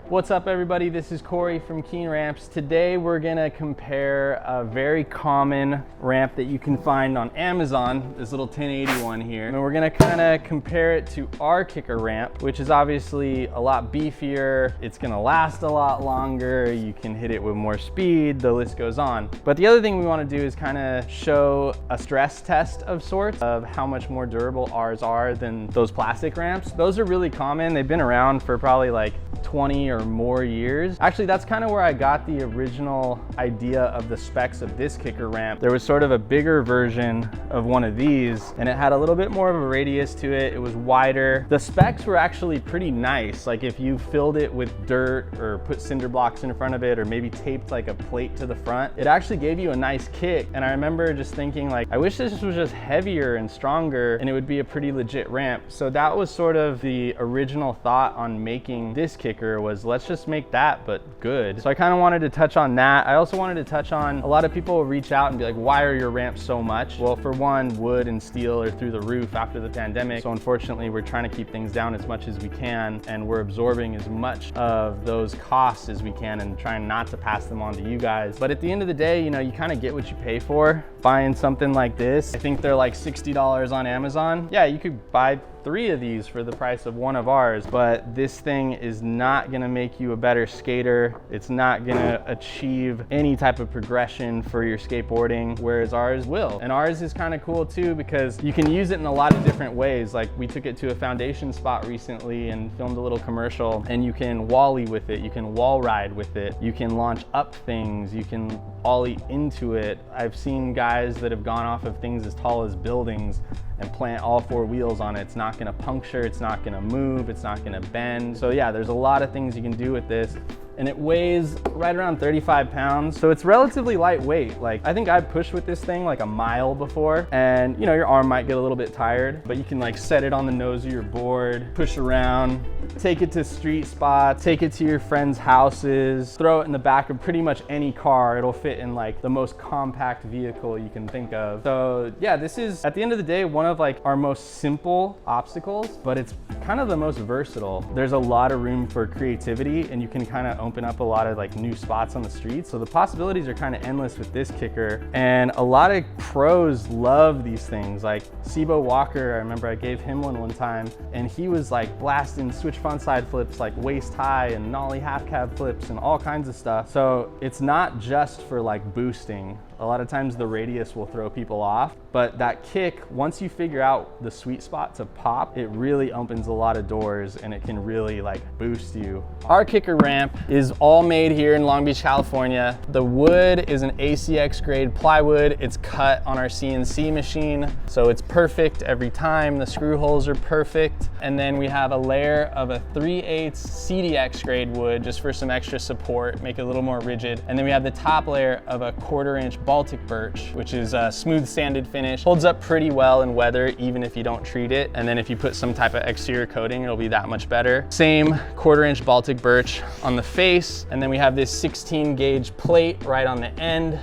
What's up everybody, this is Cory from Keen Ramps. Today we're gonna compare a very common ramp that you can find on Amazon, this little 1080 one here. And we're gonna kinda compare it to our KICKER ramp, which is obviously a lot beefier. It's gonna last a lot longer. You can hit it with more speed, the list goes on. But the other thing we wanna do is kinda show a stress test of sorts of how much more durable ours are than those plastic ramps. Those are really common. They've been around for probably like 20 or more years. Actually, that's kind of where I got the original idea of the specs of this KICKER ramp. There was sort of a bigger version of one of these, and it had a little bit more of a radius to it. It was wider. The specs were actually pretty nice. Like if you filled it with dirt or put cinder blocks in front of it, or maybe taped like a plate to the front, it actually gave you a nice kick. And I remember just thinking like, I wish this was just heavier and stronger and it would be a pretty legit ramp. So that was sort of the original thought on making this KICKER, was let's just make that but good. So I kind of wanted to touch on that. I also wanted to touch on, a lot of people will reach out and be like, why are your ramps so much? Well, for one, wood and steel are through the roof after the pandemic. So unfortunately, we're trying to keep things down as much as we can, and we're absorbing as much of those costs as we can and trying not to pass them on to you guys. But at the end of the day, you know, you kind of get what you pay for. Buying something like this, I think they're like $60 on Amazon. Yeah, you could buy 3 of these for the price of one of ours, but this thing is not gonna make you a better skater. It's not gonna achieve any type of progression for your skateboarding, whereas ours will. And ours is kind of cool too, because you can use it in a lot of different ways. Like we took it to a foundation spot recently and filmed a little commercial, and you can wallie with it, you can wall ride with it, you can launch up things, you can ollie into it. I've seen guys that have gone off of things as tall as buildings and plant all 4 wheels on it. It's not gonna puncture, it's not gonna move, it's not gonna bend. So yeah, there's a lot of things you can do with this. And it weighs right around 35 pounds. So it's relatively lightweight. Like I think I've pushed with this thing like a mile before, and you know, your arm might get a little bit tired, but you can like set it on the nose of your board, push around, take it to street spots, take it to your friends' houses, throw it in the back of pretty much any car. It'll fit in like the most compact vehicle you can think of. So yeah, this is at the end of the day, one of like our most simple obstacles, but it's kind of the most versatile. There's a lot of room for creativity, and you can kind of open up a lot of like new spots on the street. So the possibilities are kind of endless with this KICKER, and a lot of pros love these things. Like Sibo Walker, I remember I gave him one time, and he was like blasting switch frontside flips like waist high and nollie half cab flips and all kinds of stuff. So it's not just for like boosting. A lot of times the radius will throw people off, but that kick, once you figure out the sweet spot to pop, it really opens a lot of doors and it can really like boost you. Our KICKER ramp is all made here in Long Beach, California. The wood is an ACX grade plywood. It's cut on our CNC machine, so it's perfect every time. The screw holes are perfect. And then we have a layer of a 3/8 CDX grade wood just for some extra support, make it a little more rigid. And then we have the top layer of a 1/4 inch Baltic birch, which is a smooth sanded finish. Holds up pretty well in weather, even if you don't treat it. And then if you put some type of exterior coating, it'll be that much better. Same 1/4 inch Baltic birch on the face. And then we have this 16 gauge plate right on the end.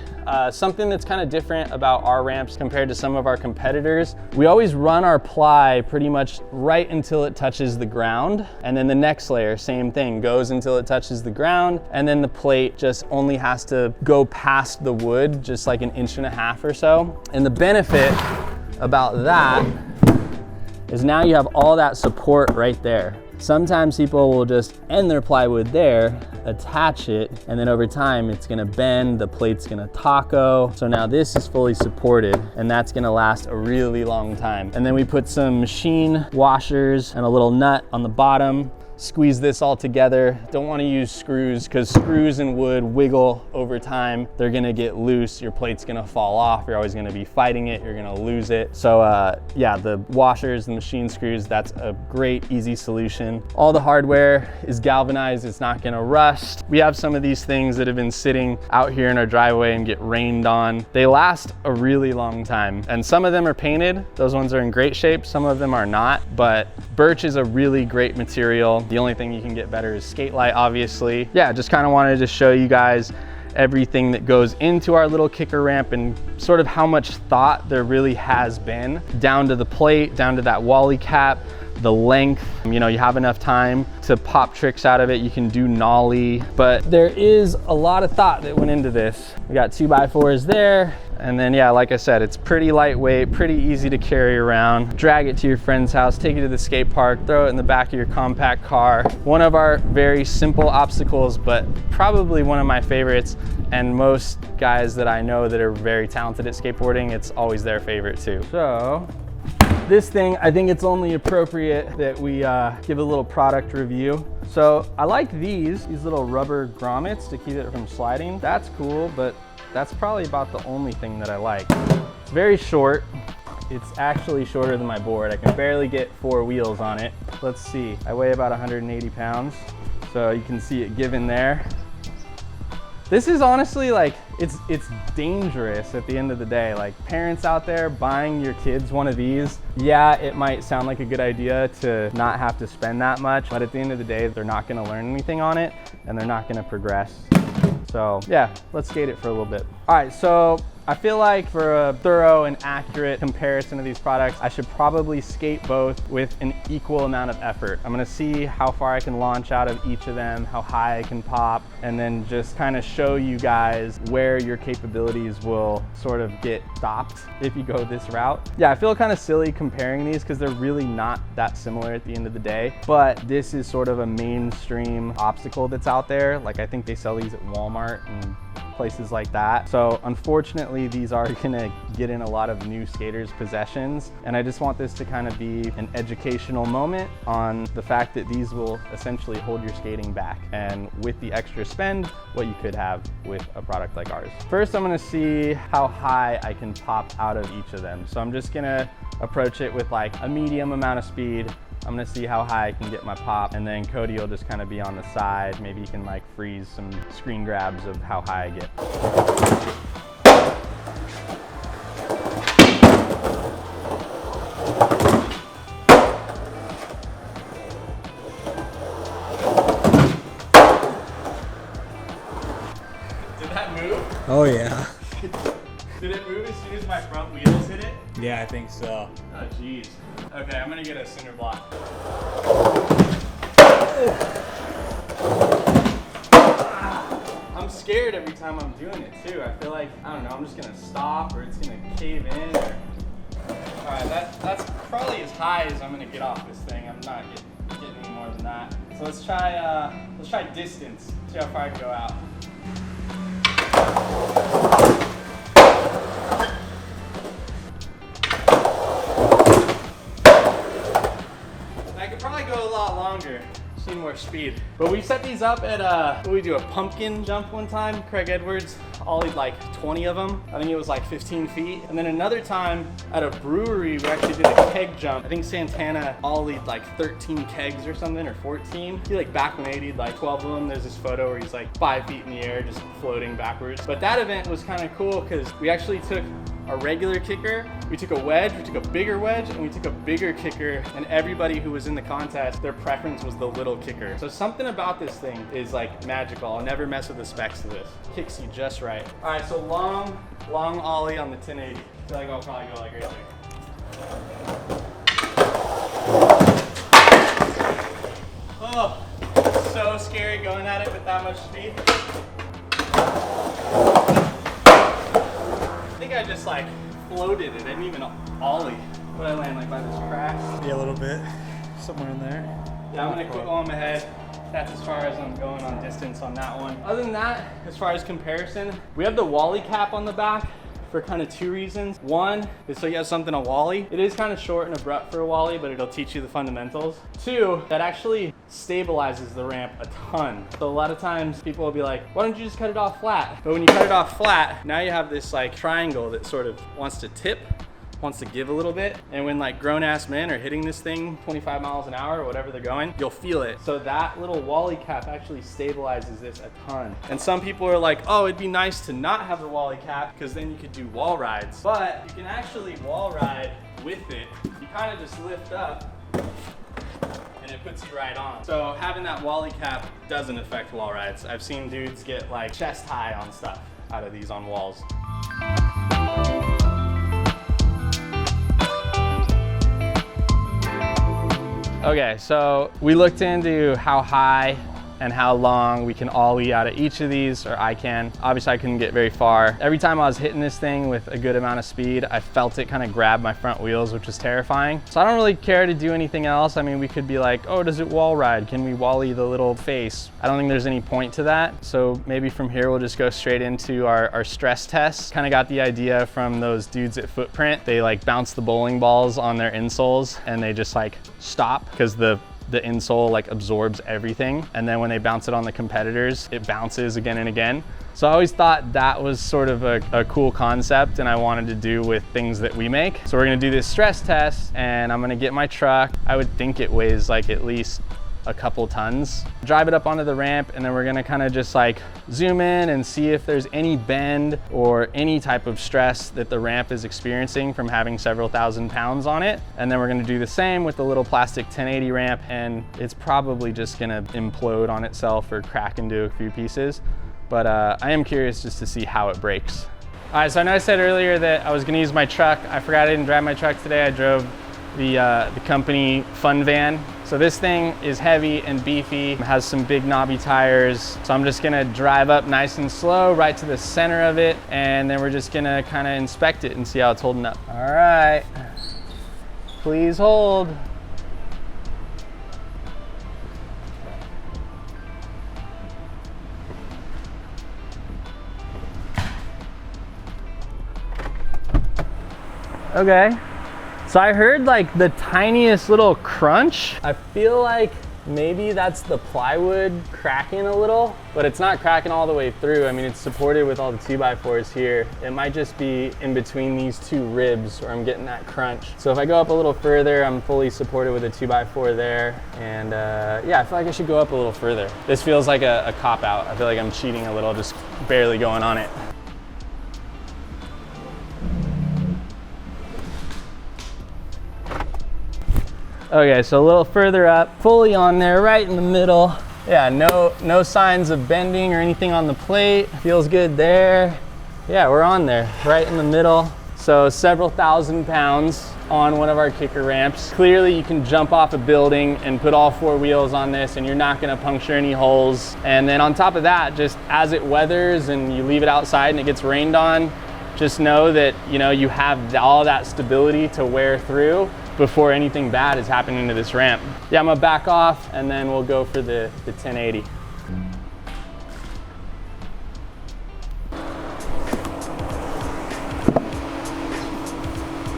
Something that's kind of different about our ramps compared to some of our competitors, we always run our ply pretty much right until it touches the ground. And then the next layer, same thing, goes until it touches the ground. And then the plate just only has to go past the wood, just like 1.5 inches or so. And the benefit about that is now you have all that support right there. Sometimes people will just end their plywood there, attach it, and then over time it's gonna bend, the plate's gonna taco. So now this is fully supported, and that's gonna last a really long time. And then we put some machine washers and a little nut on the bottom. Squeeze this all together. Don't want to use screws, because screws and wood wiggle over time. They're gonna get loose, your plate's gonna fall off, you're always gonna be fighting it, you're gonna lose it. So yeah, the washers, the machine screws, that's a great, easy solution. All the hardware is galvanized, it's not gonna rust. We have some of these things that have been sitting out here in our driveway and get rained on. They last a really long time, and some of them are painted. Those ones are in great shape, some of them are not, but birch is a really great material. The only thing you can get better is skate light, obviously. Yeah, just kind of wanted to show you guys everything that goes into our little KICKER ramp and sort of how much thought there really has been, down to the plate, down to that wallie cap, the length. You know, you have enough time to pop tricks out of it. You can do nollie, but there is a lot of thought that went into this. We got 2x4s there. And then, yeah, like I said, it's pretty lightweight, pretty easy to carry around. Drag it to your friend's house, take it to the skate park, throw it in the back of your compact car. One of our very simple obstacles, but probably one of my favorites. And most guys that I know that are very talented at skateboarding, it's always their favorite too. So this thing, I think it's only appropriate that we give a little product review. So I like these little rubber grommets to keep it from sliding. That's cool, but that's probably about the only thing that I like. It's very short. It's actually shorter than my board. I can barely get 4 wheels on it. Let's see, I weigh about 180 pounds. So you can see it given there. This is honestly like, it's dangerous at the end of the day. Like, parents out there buying your kids one of these, yeah, it might sound like a good idea to not have to spend that much, but at the end of the day, they're not gonna learn anything on it and they're not gonna progress. So yeah, let's skate it for a little bit. All right, so I feel like for a thorough and accurate comparison of these products, I should probably skate both with an equal amount of effort. I'm gonna see how far I can launch out of each of them, how high I can pop, and then just kind of show you guys where your capabilities will sort of get stopped if you go this route. Yeah, I feel kind of silly comparing these because they're really not that similar at the end of the day, but this is sort of a mainstream obstacle that's out there. Like, I think they sell these at Walmart and places like that. So unfortunately, these are gonna get in a lot of new skaters' possessions. And I just want this to kind of be an educational moment on the fact that these will essentially hold your skating back. And with the extra spend, what you could have with a product like ours. First, I'm gonna see how high I can pop out of each of them. So I'm just gonna approach it with like a medium amount of speed. I'm gonna see how high I can get my pop, and then Cody will just kind of be on the side. Maybe he can like freeze some screen grabs of how high I get. Did that move? Oh yeah. Did it move as soon as my front wheels hit it? Yeah, I think so. Oh geez. Okay, I'm gonna get a cinder block. I'm scared every time I'm doing it too. I feel like, I don't know, I'm just gonna stop or it's gonna cave in. All right, that's probably as high as I'm gonna get off this thing. I'm not getting any more than that. So let's try distance. See how far I can go out. Go a lot longer, just need more speed. But we set these up at what we do, a pumpkin jump one time. Craig Edwards ollied like 20 of them. I think it was like 15 feet. And then another time at a brewery, we actually did a keg jump. I think Santana ollied like 13 kegs or something, or 14. He like back 180'd like 12 of them. There's this photo where he's like 5 feet in the air, just floating backwards. But that event was kind of cool because we actually took a regular kicker, we took a wedge, we took a bigger wedge, and we took a bigger kicker, and everybody who was in the contest, their preference was the little kicker. So something about this thing is like magical. I'll never mess with the specs of this. Kicks you just right. All right, so long ollie on the 1080. I feel like I'll probably go like right there. Oh, so scary going at it with that much speed. I think I just like floated it. I didn't even ollie. But I land like by this crack. Yeah, a little bit. Somewhere in there. Yeah, I'm gonna quit while I'm ahead. That's as far as I'm going on distance on that one. Other than that, as far as comparison, we have the Wally cap on the back for kind of 2 reasons. One is so you have something to Wally. It is kind of short and abrupt for a Wally, but it'll teach you the fundamentals. 2, that actually stabilizes the ramp a ton. So a lot of times people will be like, why don't you just cut it off flat? But when you cut it off flat, now you have this like triangle that sort of wants to tip, wants to give a little bit. And when like grown ass men are hitting this thing 25 miles an hour or whatever they're going, you'll feel it. So that little Wally cap actually stabilizes this a ton. And some people are like, oh, it'd be nice to not have the Wally cap because then you could do wall rides. But you can actually wall ride with it. You kind of just lift up and it puts you right on. So having that Wally cap doesn't affect wall rides. I've seen dudes get like chest high on stuff out of these on walls. Okay, so we looked into how high and how long we can ollie out of each of these, or I can. Obviously I couldn't get very far. Every time I was hitting this thing with a good amount of speed, I felt it kind of grab my front wheels, which was terrifying. So I don't really care to do anything else. I mean, we could be like, oh, does it wall ride? Can we wallie the little face? I don't think there's any point to that. So maybe from here, we'll just go straight into our stress tests. Kind of got the idea from those dudes at Footprint. They like bounce the bowling balls on their insoles and they just like stop because the insole like absorbs everything. And then when they bounce it on the competitors, it bounces again and again. So I always thought that was sort of a cool concept and I wanted to do with things that we make. So we're gonna do this stress test and I'm gonna get my truck. I would think it weighs like at least a couple tons. Drive it up onto the ramp and then we're gonna kind of just like zoom in and see if there's any bend or any type of stress that the ramp is experiencing from having several thousand pounds on it. And then we're gonna do the same with the little plastic 1080 ramp and it's probably just gonna implode on itself or crack into a few pieces. But I am curious just to see how it breaks. All right, so I know I said earlier that I was gonna use my truck. I forgot I didn't drive my truck today. I drove the company fun van. So this thing is heavy and beefy, has some big knobby tires. So I'm just gonna drive up nice and slow right to the center of it. And then we're just gonna kind of inspect it and see how it's holding up. All right, please hold. Okay. So I heard like the tiniest little crunch. I feel like maybe that's the plywood cracking a little, but it's not cracking all the way through. I mean, it's supported with all the 2x4s here. It might just be in between these two ribs where I'm getting that crunch. So if I go up a little further, I'm fully supported with a 2x4 there. And yeah, I feel like I should go up a little further. This feels like a cop out. I feel like I'm cheating a little, just barely going on it. Okay, so a little further up, fully on there, right in the middle. Yeah, no signs of bending or anything on the plate. Feels good there. Yeah, we're on there, right in the middle. So several thousand pounds on one of our kicker ramps. Clearly you can jump off a building and put all four wheels on this and you're not gonna puncture any holes. And then on top of that, just as it weathers and you leave it outside and it gets rained on, just know that you have all that stability to wear through before anything bad is happening to this ramp. Yeah, I'm gonna back off and then we'll go for the 1080.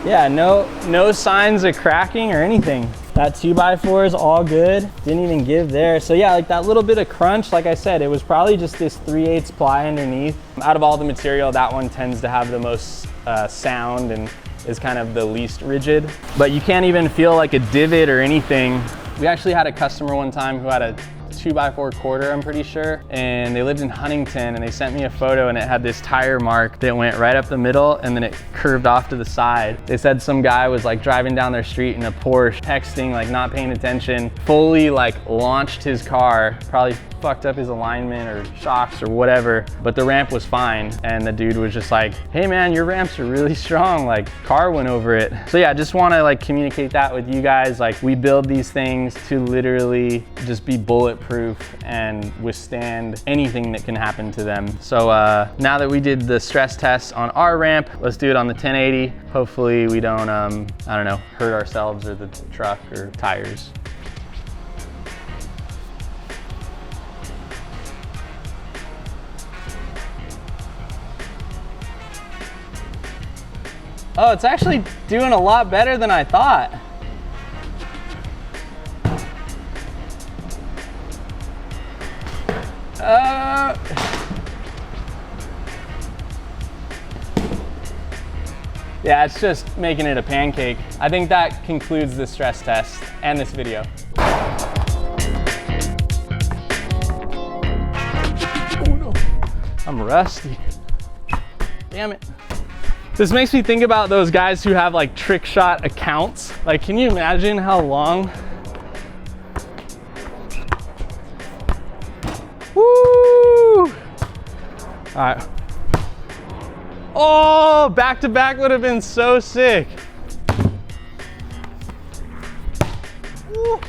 Yeah, no signs of cracking or anything. That 2x4 is all good. Didn't even give there. So yeah, like that little bit of crunch, like I said, it was probably just this 3/8 ply underneath. Out of all the material, that one tends to have the most sound and is kind of the least rigid. But you can't even feel like a divot or anything. We actually had a customer one time who had a 2x4 quarter, I'm pretty sure, and they lived in Huntington and they sent me a photo and it had this tire mark that went right up the middle and then it curved off to the side. They said some guy was like driving down their street in a Porsche, texting, like not paying attention, fully like launched his car, probably fucked up his alignment or shocks or whatever, but the ramp was fine. And the dude was just like, hey man, your ramps are really strong, like car went over it. So yeah, just wanna like communicate that with you guys. Like we build these things to literally just be bulletproof and withstand anything that can happen to them. So now that we did the stress test on our ramp, let's do it on the 1080. Hopefully we don't, I don't know, hurt ourselves or the truck or tires. Oh, it's actually doing a lot better than I thought. Yeah, it's just making it a pancake. I think that concludes the stress test and this video. Oh no, I'm rusty. Damn it. This makes me think about those guys who have like trick shot accounts. Like, can you imagine how long? Woo! All right. Oh, back to back would have been so sick. Woo.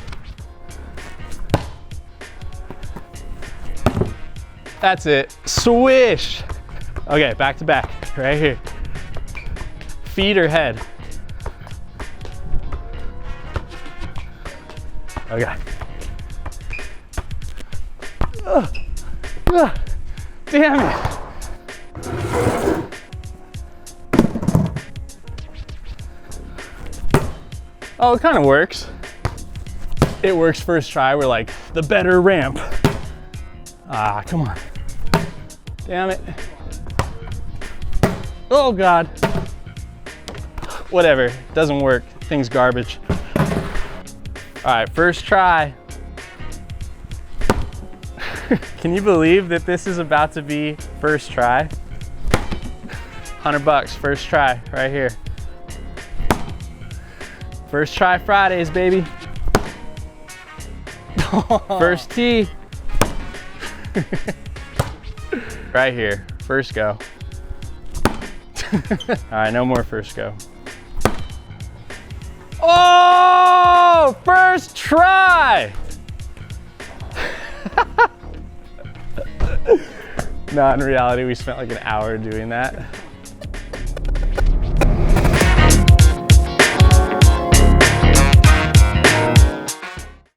That's it. Swish. Okay, back to back, right here. Feet or head? Okay. Damn it. Oh, it kind of works. It works first try. We're like the better ramp. Ah, come on. Damn it. Oh God. Whatever, doesn't work. Thing's garbage. All right, first try. Can you believe that this is about to be first try? $100, first try, right here. First try Fridays, baby. First tee. Right here, first go. All right, no more first go. Oh, first try. No, in reality, we spent like an hour doing that.